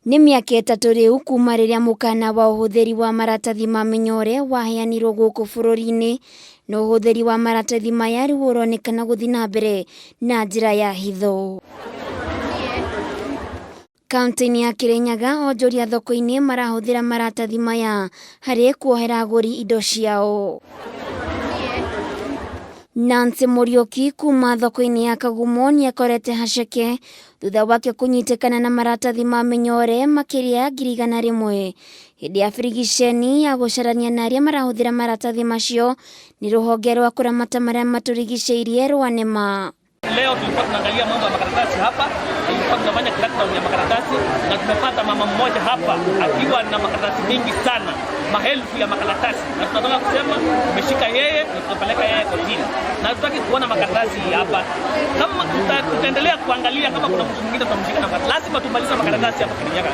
Nĩ mĩaka ĩtatũ rĩu kuma rĩrĩa mũkana wa ũhũthĩri wa maratathi ma minyore waheanirwo gũkũ bũrũri-inĩ, na ũhũthĩri wa maratathi maya rĩu ũronekana gũthiĩ na mbere na njĩra ya hitho. Kaunti-inĩ ya Kirinyaga onjoria thoko-inĩ marahũthĩra maratathi maya harĩ kuohera agũri indo ciao. Nancy Muriuki kuma thoko-inĩ ya Kagumo nĩakorete haceke thutha wake kũnyitĩkana na maratathi ma minyore makĩria ya 100,000 hĩndĩ ya birigiceni ya gũcarania na arĩa marahũthĩra maratathi macio nĩ rũhonge rwa kũramata marĩa matũrigicĩirie rwa NEMA. Leo tulikuwa tunaangalia mambo ya makaratasi hapa, tulikuwa tunafanya crackdown ya makaratasi na tumepata mama mmoja hapa akiwa na makaratasi mingi sana, maelfu ya makaratasi, na tunataka kusema tumeshika yeye na tutapeleka yeye kotini, na tutaki kuona makaratasi hapa. Kama tutaendelea kuangalia kama kuna mtu mwingine tutamshika na lazima tumalize makaratasi hapa Kirinyaga.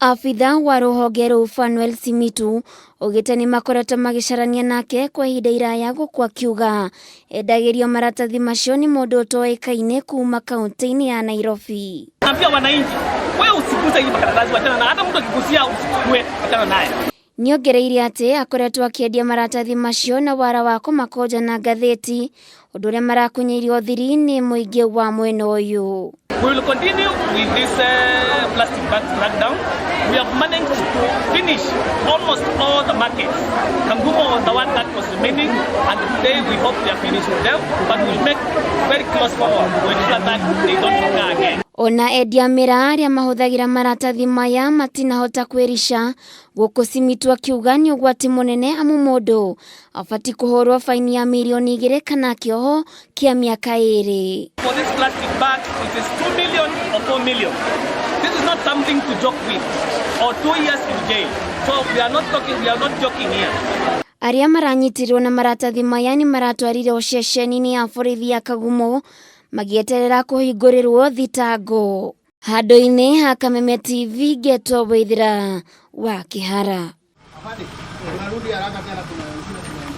Afitha wa rũhonge rũu Fanuel Simitu oigĩte nĩ makoretwo magĩcarania nake kwa ihinda iraya gũkũ akiuga endagĩrio maratathi macio nĩ mũndũ ũtoĩkaine kuma kaunti-inĩ ya Nairobi. Naambia wananchi, wewe usiguse hizi makaratasi, wachana na hata mtu akigusia usichukue, wachana naye. Nĩongereire atĩ akoretwo akĩendia maratathi macio na wara wa kũmakonja na ngathĩti, ũndũ ũrĩa marakunyĩirio thiri nĩ mũingĩ wa mwena ũyũ. We will continue with this plastic bag crackdown. We have managed to finish almost all the markets. Kameme was the one that was remaining, and today we hope we are finished with them, but we'll make very close forward to ensure that they don't occur again. Ona endia mĩraa arĩa mahũthagĩra maratathi maya matinahota kwĩrisha, gũkũ Simitu akiuga nĩ ũgwati mũnene amu mũndũ abatiĩ kũhũrwo faini ya mirioni 2 kana kĩoho kĩa mĩaka 2. For this plastic bag, it is 2 million or 4 million. This is not something to joke with, or 2 years in jail. So we are not joking here. Arĩa maranyitirwo na maratathi maya nĩ maratwarirwo ceceni-inĩ ya borithi ya Kagumo magĩeterera kũhingũrĩrwo thitango. Handũ-inĩ ha Kameme TV, Getwo Waithira wa Kĩhara.